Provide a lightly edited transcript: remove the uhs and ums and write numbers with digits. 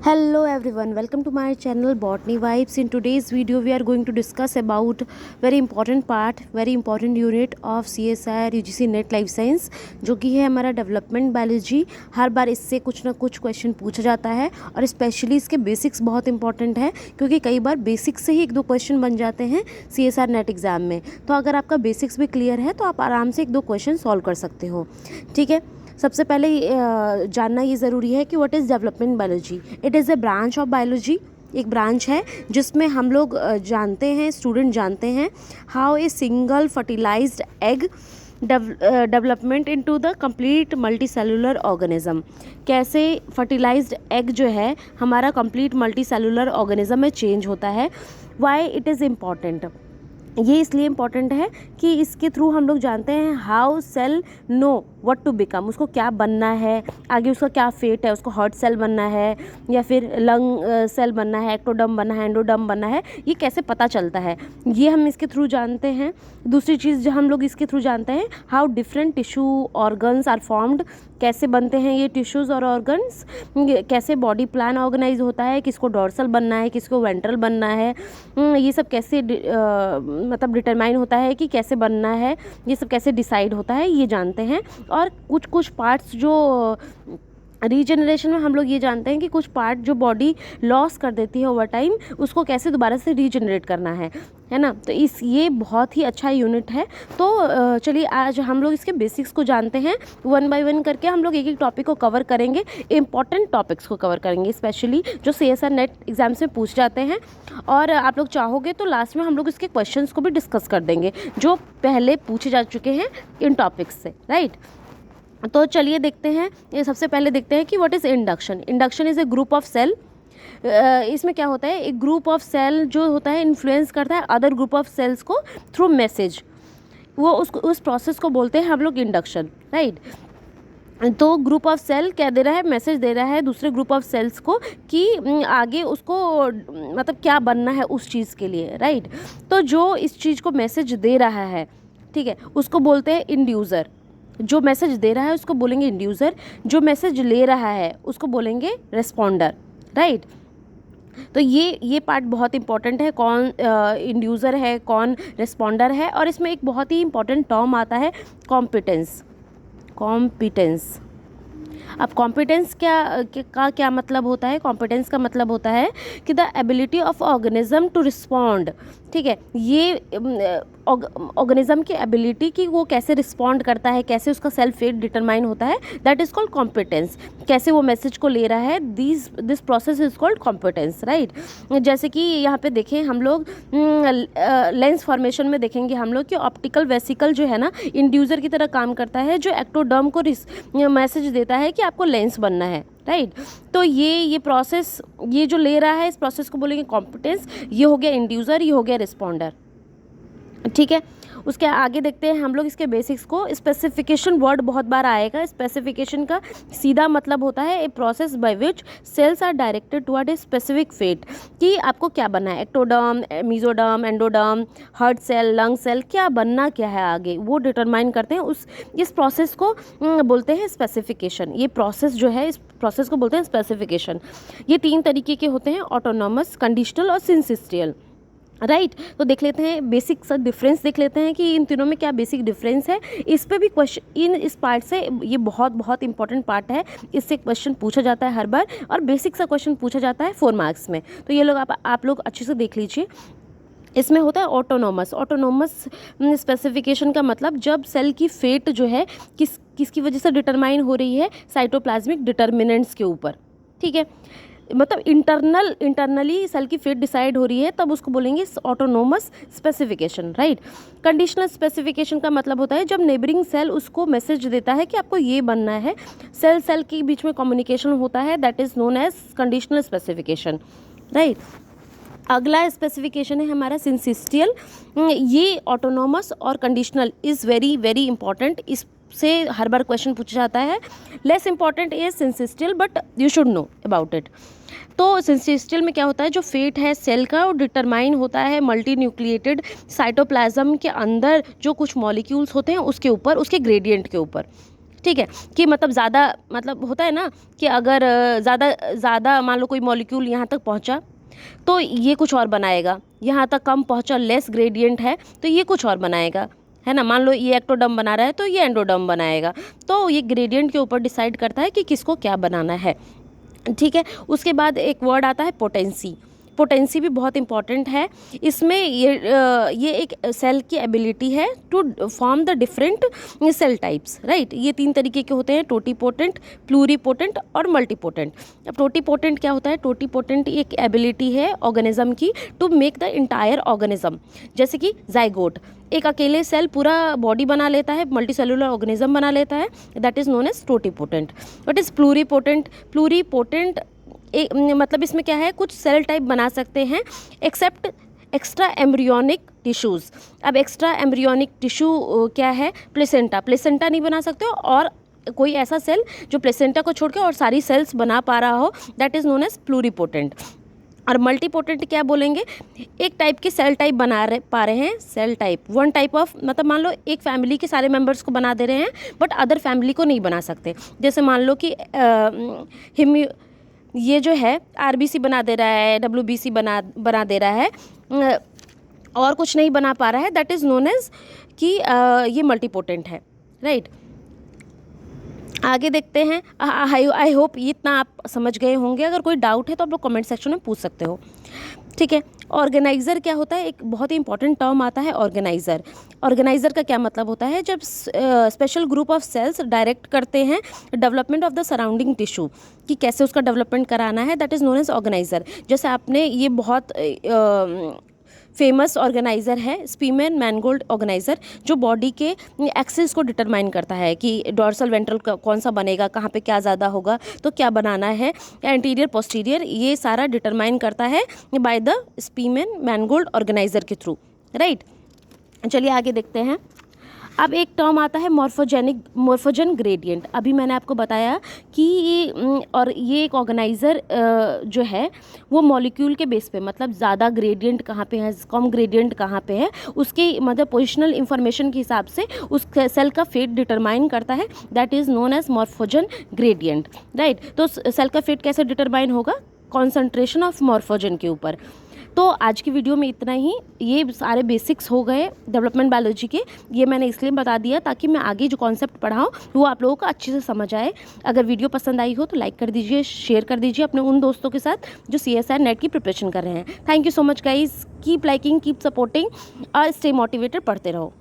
Hello everyone, welcome to my channel Botany Vibes. In today's video we are going to discuss about very important part, very important unit of CSIR UGC net life science, जो कि है हमारा development biology. हर बार इससे कुछ ना कुछ question पूछा जाता है और स्पेशली इसके बेसिक्स बहुत इंपॉर्टेंट है, क्योंकि कई बार बेसिक्स से ही एक दो क्वेश्चन बन जाते हैं CSIR नेट एग्ज़ाम में। तो अगर आपका बेसिक्स भी क्लियर है तो आप आराम से एक दो क्वेश्चन सॉल्व कर सकते हो। ठीक है, सबसे पहले जानना ये ज़रूरी है कि what is development biology. It is a branch of biology, एक ब्रांच है जिसमें हम लोग जानते हैं, स्टूडेंट जानते हैं how a single fertilized egg development into the complete multi cellular organism. कैसे फर्टिलाइज्ड एग जो है हमारा कंप्लीट मल्टी सेलुलर ऑर्गेनिज्म में चेंज होता है। वाई इट इज़ इम्पॉर्टेंट, ये इसलिए इम्पॉर्टेंट है कि इसके थ्रू हम लोग जानते हैं how cell know what to become, उसको क्या बनना है, आगे उसका क्या फेट है, उसको हार्ट सेल बनना है या फिर लंग सेल बनना है, एक्टोडर्म बनना है, एंडोडर्म बनना है, ये कैसे पता चलता है, ये हम इसके थ्रू जानते हैं। दूसरी चीज़ जो हम लोग इसके थ्रू जानते हैं how different tissue organs are formed, कैसे बनते हैं ये टिश्यूज़ और ऑर्गन्स, कैसे बॉडी प्लान ऑर्गेनाइज होता है, किसको डॉर्सल बनना है, किसको वेंट्रल बनना है, ये सब कैसे मतलब डिटरमाइन होता है कि कैसे बनना है, ये सब कैसे डिसाइड होता है, ये जानते हैं। और कुछ कुछ पार्ट्स जो रीजनरेशन में हम लोग ये जानते हैं कि कुछ पार्ट जो बॉडी लॉस कर देती है ओवर टाइम, उसको कैसे दोबारा से रीजनरेट करना है ना। तो ये बहुत ही अच्छा यूनिट है। तो चलिए आज हम लोग इसके बेसिक्स को जानते हैं, वन बाय वन करके हम लोग एक एक टॉपिक को कवर करेंगे, इंपॉर्टेंट टॉपिक्स को कवर करेंगे स्पेशली जो CSIR नेट एग्जाम्स में पूछ जाते हैं। और आप लोग चाहोगे तो लास्ट में हम लोग इसके क्वेश्चंस को भी डिस्कस कर देंगे जो पहले पूछे जा चुके हैं इन टॉपिक्स से, राइट। तो चलिए देखते हैं, ये सबसे पहले देखते हैं कि what is induction. Induction is a group of cell. इसमें क्या होता है, एक ग्रुप ऑफ सेल जो होता है इन्फ्लुएंस करता है अदर ग्रुप ऑफ सेल्स को थ्रू मैसेज, वो उस प्रोसेस को बोलते हैं हम लोग इंडक्शन, राइट। तो ग्रुप ऑफ सेल क्या दे रहा है, मैसेज दे रहा है दूसरे ग्रुप ऑफ सेल्स को कि आगे उसको मतलब क्या बनना है उस चीज़ के लिए, राइट। तो जो इस चीज़ को मैसेज दे रहा है, ठीक है, उसको बोलते हैं इंड्यूसर। जो मैसेज दे रहा है उसको बोलेंगे इंड्यूसर, जो मैसेज ले रहा है उसको बोलेंगे रिस्पॉन्डर, राइट। तो ये पार्ट बहुत इंपॉर्टेंट है, कौन इंड्यूसर है, कौन रिस्पॉन्डर है। और इसमें एक बहुत ही इंपॉर्टेंट टर्म आता है कॉम्पिटेंस। अब कॉम्पिटेंस का क्या मतलब होता है। कॉम्पिटेंस का मतलब होता है कि the ability of organism to respond, ठीक है, ये ऑर्गेनिज्म की एबिलिटी कि वो कैसे रिस्पॉन्ड करता है, कैसे उसका सेल्फ फेट डिटरमाइन होता है, दैट इज़ कॉल्ड कॉम्पिटेंस। कैसे वो मैसेज को ले रहा है, this process is called competence, right. जैसे कि यहाँ पे देखें हम लोग लेंस फॉर्मेशन में देखेंगे हम लोग कि ऑप्टिकल वेसिकल जो है ना इंड्यूसर की तरह काम करता है, जो एक्टोडर्म को मैसेज देता है कि आपको लेंस बनना है, राइट। तो ये प्रोसेस, ये जो ले रहा है इस प्रोसेस को बोलेंगे कॉम्पिटेंस। ये हो गया इंड्यूसर, ये हो गया रिस्पॉन्डर, ठीक है। उसके आगे देखते हैं हम लोग इसके बेसिक्स को। स्पेसिफिकेशन वर्ड बहुत बार आएगा। स्पेसिफिकेशन का सीधा मतलब होता है a process by which cells are directed toward a specific fate, कि आपको क्या बनना है, ectoderm, mesoderm, endoderm, heart cell, lung cell, क्या बनना क्या है आगे, वो डिटरमाइन करते हैं। इस प्रोसेस को बोलते हैं स्पेसिफिकेशन। ये प्रोसेस जो है इस प्रोसेस को बोलते हैं स्पेसिफिकेशन। ये 3 तरीके के होते हैं, ऑटोनॉमस, कंडीशनल और सिंसिस्टियल, राइट। तो देख लेते हैं बेसिक सा डिफरेंस, देख लेते हैं कि इन तीनों में क्या बेसिक डिफरेंस है। इस पे भी क्वेश्चन, इस पार्ट से, ये बहुत बहुत इंपॉर्टेंट पार्ट है, इससे क्वेश्चन पूछा जाता है हर बार और बेसिक सा क्वेश्चन पूछा जाता है 4 मार्क्स में। तो ये लोग आप लोग अच्छे से देख लीजिए। इसमें होता है ऑटोनोमस स्पेसिफिकेशन का मतलब जब सेल की फेट जो है किसकी वजह से डिटरमाइन हो रही है, साइटोप्लाज्मिक डिटर्मिनेंट्स के ऊपर, ठीक है, मतलब इंटरनली सेल की फेट डिसाइड हो रही है, तब उसको बोलेंगे autonomous specification, right. Conditional specification का मतलब होता है जब नेबरिंग सेल उसको मैसेज देता है कि आपको ये बनना है, सेल के बीच में कम्युनिकेशन होता है, that is known as conditional specification, right. अगला स्पेसिफिकेशन है हमारा सिंसिस्टियल। ये ऑटोनोमस और conditional is very very important, इससे हर बार क्वेश्चन पूछा जाता है। Less important is syncytial but you should know about it. तो सिंसिस्टियल में क्या होता है, जो फेट है सेल का वो डिटरमाइन होता है मल्टी न्यूक्लिएटेड साइटोप्लाज्म के अंदर जो कुछ मॉलिक्यूल्स होते हैं उसके ऊपर, उसके ग्रेडियंट के ऊपर, ठीक है, कि मतलब ज़्यादा, मतलब होता है ना कि अगर ज़्यादा मान लो कोई मॉलिक्यूल यहाँ तक पहुँचा तो ये कुछ और बनाएगा, यहाँ तक कम पहुँचा, लेस ग्रेडियंट है तो ये कुछ और बनाएगा, है ना। मान लो ये एक्टोडर्म बना रहा है तो ये एंडोडर्म बनाएगा। तो ये ग्रेडियंट के ऊपर डिसाइड करता है कि किसको क्या बनाना है, ठीक है। उसके बाद एक वर्ड आता है पोटेंसी। पोटेंसी भी बहुत इंपॉर्टेंट है। इसमें ये एक सेल की एबिलिटी है to form the different cell types, right. ये 3 तरीके के होते हैं, टोटीपोटेंट, प्लूरीपोटेंट और मल्टीपोटेंट। अब टोटीपोटेंट क्या होता है? टोटीपोटेंट एक एबिलिटी है ऑर्गेनिज्म की to make the entire organism. जैसे कि जाइगोट, एक अकेले सेल पूरा बॉडी बना लेता है, मल्टी सेलुलर ऑर्गेनिज्म बना लेता है, that is known as totipotent. What is pluripotent? Pluripotent मतलब इसमें क्या है, कुछ सेल टाइप बना सकते हैं एक्सेप्ट एक्स्ट्रा एम्ब्रियोनिक टिश्यूज़। अब एक्स्ट्रा एम्ब्रियोनिक टिश्यू क्या है? प्लेसेंटा। प्लेसेंटा नहीं बना सकते हो, और कोई ऐसा सेल जो प्लेसेंटा को छोड़ के और सारी सेल्स बना पा रहा हो, that is known as pluripotent. और मल्टीपोटेंट क्या बोलेंगे? एक टाइप के सेल टाइप पा रहे हैं, cell type, one type of, मतलब मान लो एक फैमिली के सारे मेंबर्स को बना दे रहे हैं बट अदर फैमिली को नहीं बना सकते। जैसे मान लो कि ये जो है आरबीसी बना दे रहा है, डब्ल्यूबीसी बना दे रहा है, और कुछ नहीं बना पा रहा है, दैट इज़ नोन एज कि ये मल्टीपोटेंट है, राइट। आगे देखते हैं। आई होप इतना आप समझ गए होंगे। अगर कोई डाउट है तो आप लोग कमेंट सेक्शन में पूछ सकते हो, ठीक है। ऑर्गेनाइज़र क्या होता है? एक बहुत ही इंपॉर्टेंट टर्म आता है ऑर्गेनाइज़र। ऑर्गेनाइज़र का क्या मतलब होता है? जब special group of cells direct करते हैं development of the surrounding tissue, कि कैसे उसका डेवलपमेंट कराना है, that is known as organizer. जैसे आपने ये बहुत फेमस ऑर्गेनाइज़र है स्पीमेन मैनगोल्ड ऑर्गेनाइज़र, जो बॉडी के एक्सिस को डिटरमाइन करता है कि डॉर्सल वेंट्रल कौन सा बनेगा, कहाँ पे क्या ज़्यादा होगा, तो क्या बनाना है, एंटीरियर पोस्टीरियर, ये सारा डिटरमाइन करता है बाय द स्पीमेन मैनगोल्ड ऑर्गेनाइज़र के थ्रू, राइट। चलिए आगे देखते हैं। अब एक टर्म आता है मॉर्फोजन ग्रेडियंट। अभी मैंने आपको बताया कि ये एक ऑर्गेनाइज़र जो है वो मॉलिक्यूल के बेस पे, मतलब ज़्यादा ग्रेडियंट कहाँ पे है, कम ग्रेडियंट कहाँ पे है, उसके मतलब पोजिशनल इंफॉर्मेशन के हिसाब से उस सेल का फेट डिटरमाइन करता है, that is known as morphogen gradient, right. तो सेल का फेट कैसे डिटरमाइन होगा? कॉन्सेंट्रेशन ऑफ मॉर्फोजन के ऊपर। तो आज की वीडियो में इतना ही। ये सारे बेसिक्स हो गए डेवलपमेंट बायोलॉजी के। ये मैंने इसलिए बता दिया ताकि मैं आगे जो कॉन्सेप्ट पढ़ाऊँ वो आप लोगों को अच्छे से समझ आए। अगर वीडियो पसंद आई हो तो लाइक कर दीजिए, शेयर कर दीजिए अपने उन दोस्तों के साथ जो CSIR नेट की प्रिपरेशन कर रहे हैं। Thank you so much guys, keep liking, keep supporting और स्टे मोटिवेटेड, पढ़ते रहो।